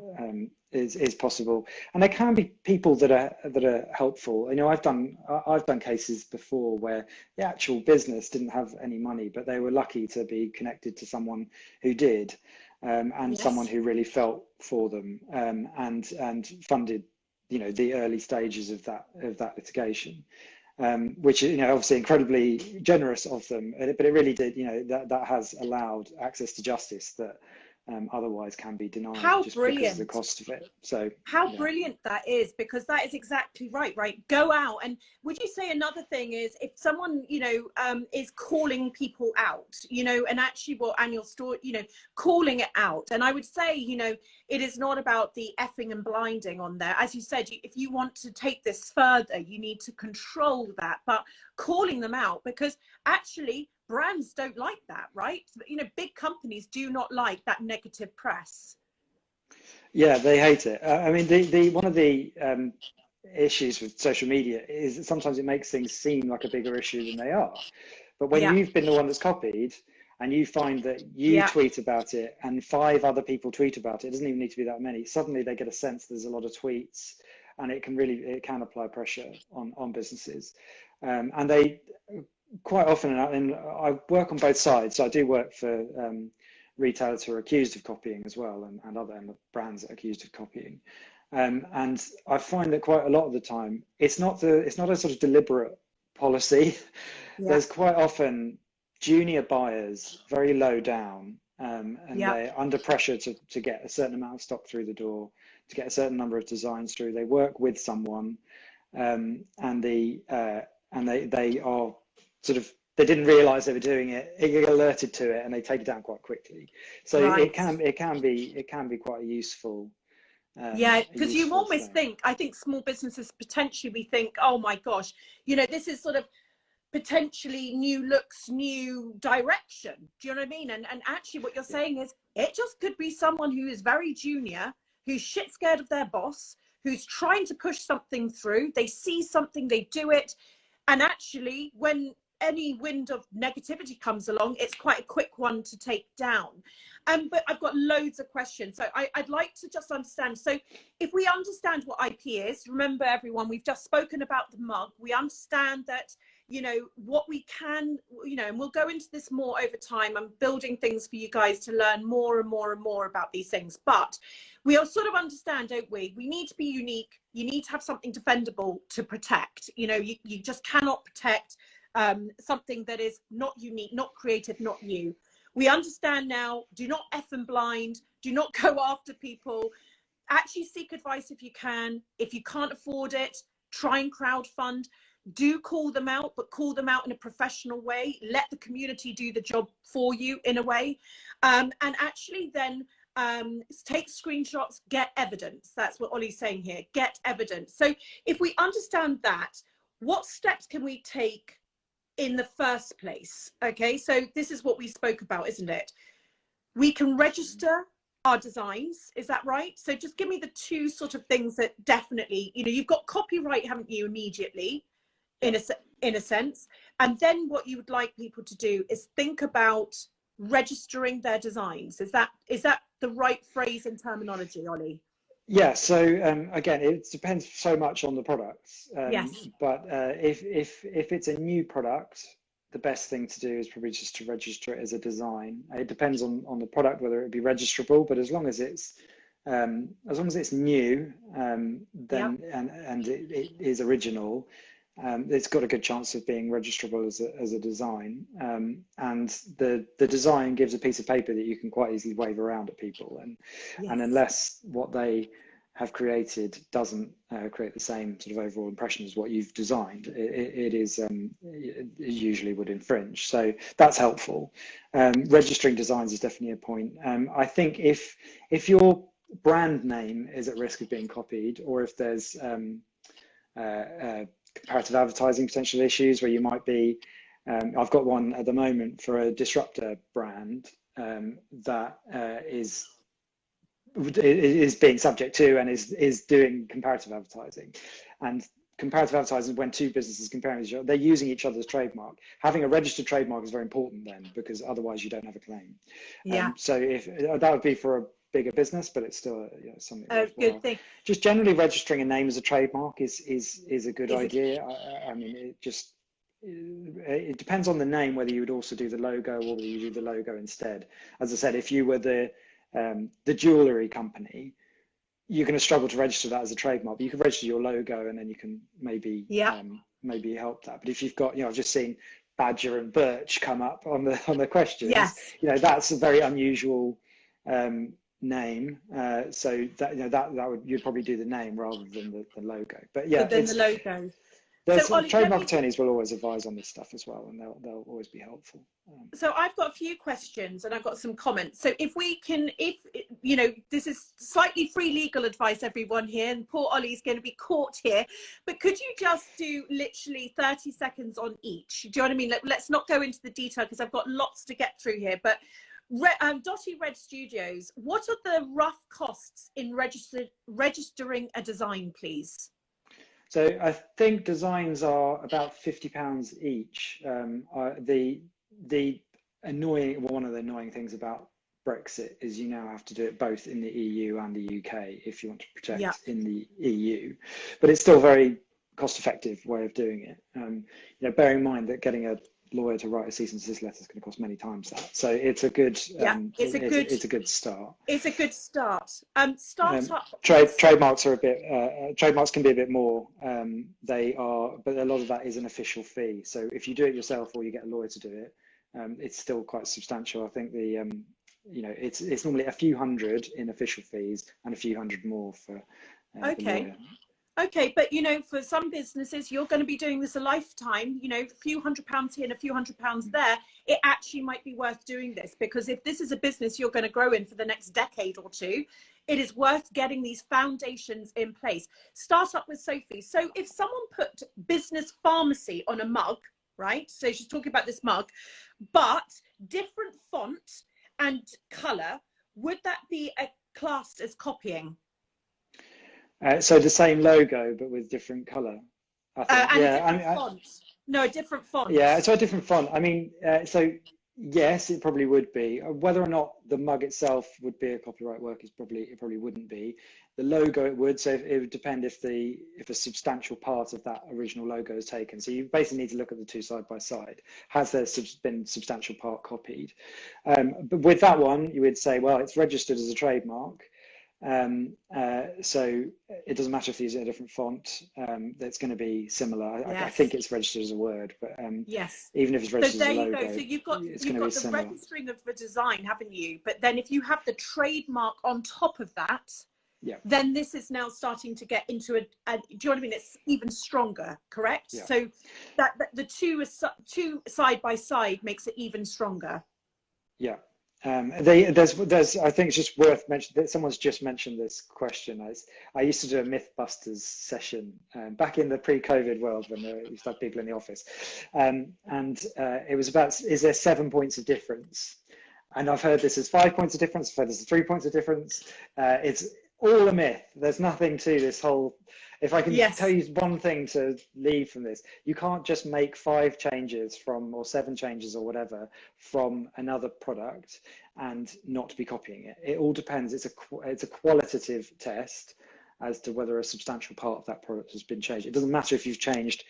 Is possible, and there can be people that are helpful. You know, I've done cases before where the actual business didn't have any money, but they were lucky to be connected to someone who did. And someone who really felt for them, and funded, you know, the early stages of that litigation, which, you know, obviously incredibly generous of them, but it really did, you know, that has allowed access to justice that otherwise can be denied. How just brilliant. Because of the cost of it. So how brilliant that is, because that is exactly right. Go out. And would you say another thing is, if someone, you know, is calling people out, you know, and actually annual store, you know, calling it out. And I would say, you know, it is not about the effing and blinding on there. As you said, if you want to take this further, you need to control that, but calling them out, because actually brands don't like that, right? You know, big companies do not like that negative press. Yeah, they hate it. I mean, the one of the issues with social media is that sometimes it makes things seem like a bigger issue than they are. But when you've been the one that's copied, and you find that you tweet about it and 5 other people tweet about it, it doesn't even need to be that many. Suddenly they get a sense there's a lot of tweets, and it can apply pressure on businesses. And quite often, and I work on both sides. So I do work for retailers who are accused of copying as well, and other brands that are accused of copying. And I find that quite a lot of the time, it's not a sort of deliberate policy. Yeah. There's quite often junior buyers, very low down, and Yeah. they're under pressure to get a certain amount of stock through the door, to get a certain number of designs through. They work with someone, and they are sort of, they didn't realize they were doing it. They get alerted to it, and they take it down quite quickly. So Right. it can be quite a useful. Yeah, because you almost thing. think, I think small businesses potentially, we think, oh my gosh, you know, this is sort of potentially new looks, new direction. Do you know what I mean? And actually what you're saying is, it just could be someone who is very junior, who's shit scared of their boss, who's trying to push something through. They see something, they do it. And actually, when any wind of negativity comes along, it's quite a quick one to take down. But I've got loads of questions. So I'd like to just understand. So if we understand what IP is, remember everyone, we've just spoken about the mug. We understand that, you know, what we can, you know, and we'll go into this more over time. I'm building things for you guys to learn more and more and more about these things. But we all sort of understand, don't we? We need to be unique. You need to have something defendable to protect. You know, you just cannot protect something that is not unique, not creative, not you. We understand now, do not effing blind, do not go after people, actually seek advice if you can. If you can't afford it, try and crowdfund. Do call them out, but call them out in a professional way. Let the community do the job for you in a way. And actually then take screenshots, get evidence. That's what Ollie's saying here, get evidence. So if we understand that, what steps can we take in the first place? Okay, so this is what we spoke about, isn't it? We can register our designs, is that right? So just give me the two sort of things that definitely, you know, you've got copyright, haven't you, immediately, in a sense. And then what you would like people to do is think about registering their designs. Is that the right phrase and terminology, Ollie? Yeah, so again, it depends so much on the products. Yes. But if it's a new product, the best thing to do is probably just to register it as a design. It depends on the product whether it be registrable, but as long as it's new, then and it is original, it's got a good chance of being registrable as a design. And the design gives a piece of paper that you can quite easily wave around at people, and unless what they have created doesn't create the same sort of overall impression as what you've designed, it usually would infringe. So that's helpful. Registering designs is definitely a point. I think if your brand name is at risk of being copied, or if there's comparative advertising potential issues where you might be, I've got one at the moment for a disruptor brand that is being subject to and is doing comparative advertising. And comparative advertising, when two businesses comparing each other, they're using each other's trademark. Having a registered trademark is very important then, because otherwise you don't have a claim. So if that would be for a bigger business, but it's still something good thing. Just generally registering a name as a trademark is a good idea. I mean, it depends on the name whether you would also do the logo or whether you do the logo instead. As I said, if you were the jewelry company, you're going to struggle to register that as a trademark, but you can register your logo and then you can maybe help that. But if you've got, I've just seen Badger and Birch come up on the questions. Yes. That's a very unusual name, so that you'd probably do the name rather than the logo. But yeah, then the logo. Ollie, trademark attorneys will always advise on this stuff as well, and they'll always be helpful. So I've got a few questions and I've got some comments. So if this is slightly free legal advice, everyone here, and poor Ollie's going to be caught here, but could you just do literally 30 seconds on each? Do you know what I mean? Let's not go into the detail because I've got lots to get through here, but Dotty Red Studios, what are the rough costs in registering a design, please? So I think designs are about £50 each. One of the annoying things about Brexit is you now have to do it both in the EU and the UK if you want to protect in the EU, but it's still a very cost-effective way of doing it. Bearing in mind that getting a lawyer to write a cease and desist letter is going to cost many times that. So it's a good it's a good start. It's a good start. Startup trademarks are a bit trademarks can be a bit more. They are, but a lot of that is an official fee. So if you do it yourself or you get a lawyer to do it, it's still quite substantial. I think the it's normally a few hundred in official fees and a few hundred more for the lawyer. Okay, but for some businesses, you're going to be doing this a lifetime, a few £100s here and a few £100s there. It actually might be worth doing this, because if this is a business you're going to grow in for the next decade or two, it is worth getting these foundations in place. Start up with Sophie. So if someone put business pharmacy on a mug, right? So she's talking about this mug, but different font and colour, would that be classed as copying? So the same logo, but with different colour. I think. And a different font. No, a different font. Yeah, so a different font. I mean, so yes, it probably would be. Whether or not the mug itself would be a copyright work it probably wouldn't be. The logo it would. So it would depend if a substantial part of that original logo is taken. So you basically need to look at the two side by side. Has there been substantial part copied? But with that one, you would say, well, it's registered as a trademark. So it doesn't matter if these are a different font, that's going to be similar. Yes. I think it's registered as a word, but yes, even if it's registered as a logo, so you've got the similar. registering of the design, haven't you? But then if you have the trademark on top of that, then this is now starting to get into do you know what I mean? It's even stronger, correct? Yeah. So that the two side by side makes it even stronger. Yeah. There's I think it's just worth mentioning that someone's just mentioned this question. I used to do a Mythbusters session back in the pre-COVID world when we used to have people in the office, and it was about, is there 7 points of difference? And I've heard this as 5 points of difference. I've heard this as 3 points of difference. It's all a myth. There's nothing to this whole. If I can tell you one thing to leave from this, you can't just make 5 changes or 7 changes or whatever from another product and not be copying it. It all depends. It's a qualitative test as to whether a substantial part of that product has been changed. It doesn't matter if you've changed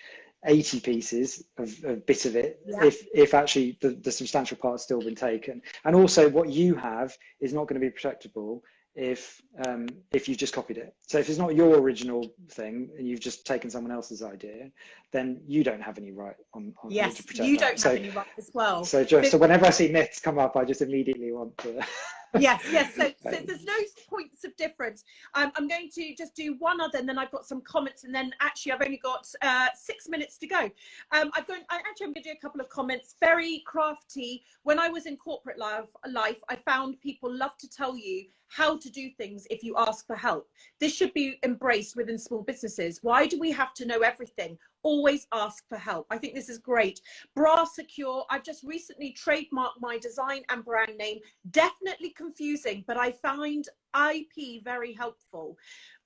80 pieces of a bit of it, if actually the substantial part has still been taken. And also what you have is not going to be protectable if you've just copied it. So if it's not your original thing and you've just taken someone else's idea, then you don't have any right on to protect you that. don't have any right as well. So whenever I see myths come up, I just immediately want to yes so there's no points of difference. I'm going to just do one other, and then I've got some comments, and then actually I've only got 6 minutes to go. I'm going to do a couple of comments. Very crafty. When I was in corporate life, I found people love to tell you how to do things if you ask for help. This should be embraced within small businesses. Why do we have to know everything? Always ask for help. I think this is great. Bra Secure. I've just recently trademarked my design and brand name. Definitely confusing, but I find IP very helpful.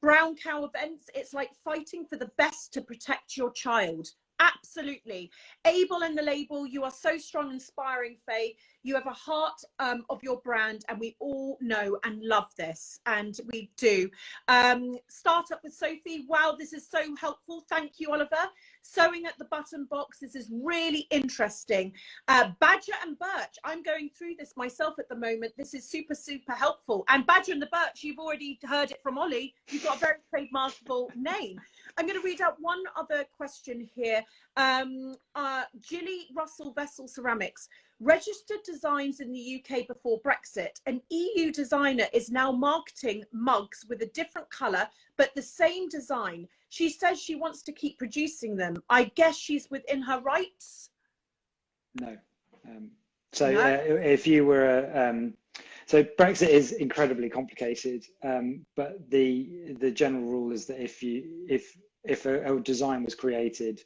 Brown Cow Events. It's like fighting for the best to protect your child. Absolutely. Able and the Label. You are so strong, inspiring, Faye. You have a heart of your brand, and we all know and love this, and we do. Start Up with Sophie. Wow, this is so helpful. Thank you, Oliver. Sewing at the Button Box. This is really interesting. Badger and Birch. I'm going through this myself at the moment. This is super, super helpful. And Badger and the Birch, you've already heard it from Ollie. You've got a very trademarkable name. I'm going to read out one other question here. Gilly Russell Vessel Ceramics. Registered designs in the UK before Brexit. An EU designer is now marketing mugs with a different colour, but the same design. She says she wants to keep producing them. I guess she's within her rights? No. If you were... so Brexit is incredibly complicated, but the general rule is that if a design was created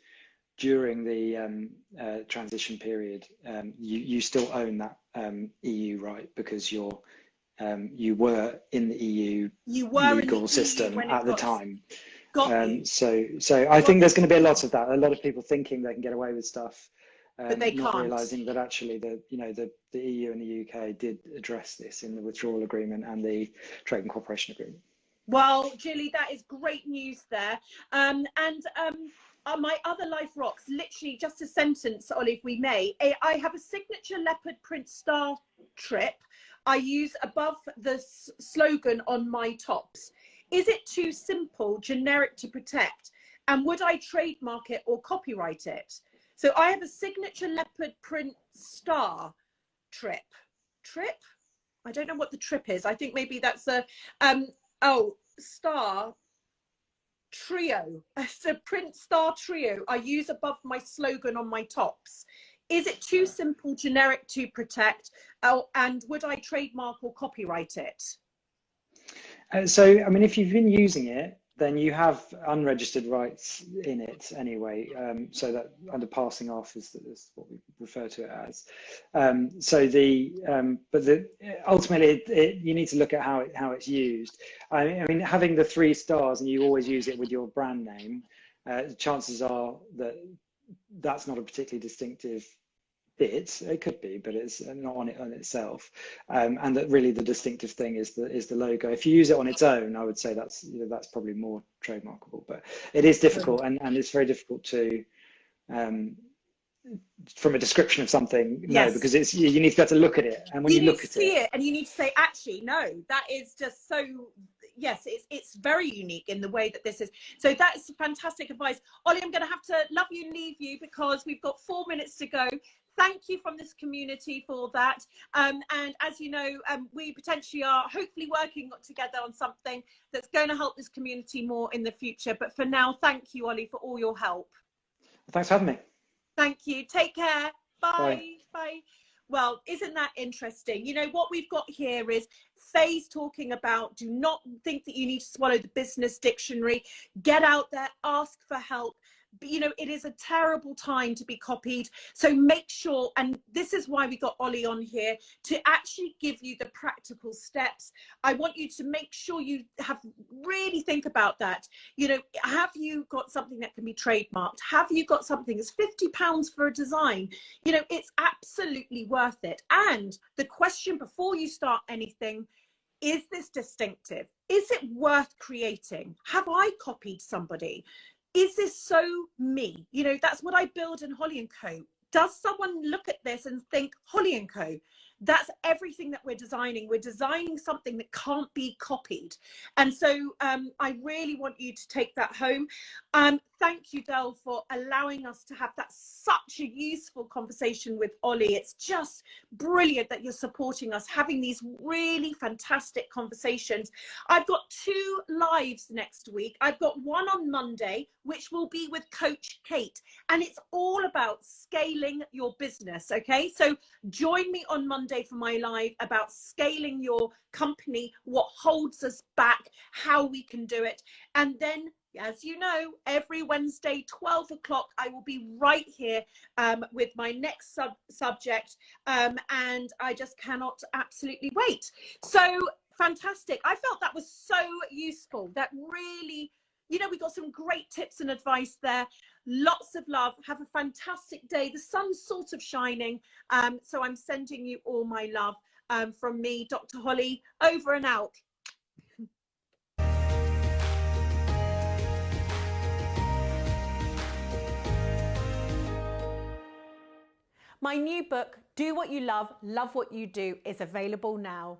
during the transition period, you still own that EU right, because you were in the EU legal system at the time. So I think there's going to be a lot of that. A lot of people thinking they can get away with stuff, but they not can't. realising that actually the EU and the UK did address this in the withdrawal agreement and the trade and cooperation agreement. Well, Gilly, that is great news there. my other life rocks, literally just a sentence, Ollie, if we may. I have a signature leopard print star trip I use above the slogan on my tops. Is it too simple, generic to protect? And would I trademark it or copyright it? So I have a signature leopard print star trip. Trip? I don't know what the trip is. I think maybe that's a, star trio. It's a print star trio I use above my slogan on my tops. Is it too simple, generic to protect? Oh, and would I trademark or copyright it? So, I mean, if you've been using it, then you have unregistered rights in it anyway. So that under passing off is what we refer to it as. Ultimately, you need to look at how it's used. I mean, having the 3 stars and you always use it with your brand name, chances are that that's not a particularly distinctive bit. It could be, but it's not on itself. And that really the distinctive thing is the logo. If you use it on its own, I would say that's probably more trademarkable. But it is difficult, and it's very difficult to from a description of something, no, because it's you need to be able to look at it, and when you look at it, and you need to say, actually, no, that is just so. Yes, it's very unique in the way that this is. So that's fantastic advice. Ollie, I'm going to have to love you and leave you because we've got 4 minutes to go. Thank you from this community for that. And as you know, we potentially are hopefully working together on something that's going to help this community more in the future. But for now, thank you, Ollie, for all your help. Thanks for having me. Thank you. Take care. Bye. Bye. Bye. Well, isn't that interesting? You know, what we've got here is Faye's talking about, do not think that you need to swallow the business dictionary. Get out there, ask for help. But, you know, it is a terrible time to be copied. So make sure, and this is why we got Ollie on here, to actually give you the practical steps. I want you to make sure you really think about that. You know, have you got something that can be trademarked? Have you got something that's £50 for a design? You know, it's absolutely worth it. And the question before you start anything, is this distinctive? Is it worth creating? Have I copied somebody? Is this so me? You know, that's what I build in Holly&Co. Does someone look at this and think Holly&Co? That's everything that we're designing. We're designing something that can't be copied. And so I really want you to take that home. Thank you, Dell, for allowing us to have that such a useful conversation with Ollie. It's just brilliant that you're supporting us, having these really fantastic conversations. I've got 2 lives next week. I've got one on Monday, which will be with Coach Kate, and it's all about scaling your business. Okay, so join me on Monday for my live about scaling your company, what holds us back, how we can do it. And then, as you know, every Wednesday, 12 o'clock, I will be right here with my next subject. And I just cannot absolutely wait. So fantastic. I felt that was so useful. That really, you know, we got some great tips and advice there. Lots of love. Have a fantastic day. The sun's sort of shining. So I'm sending you all my love from me, Dr. Holly, over and out. My new book, Do What You Love, Love What You Do, is available now.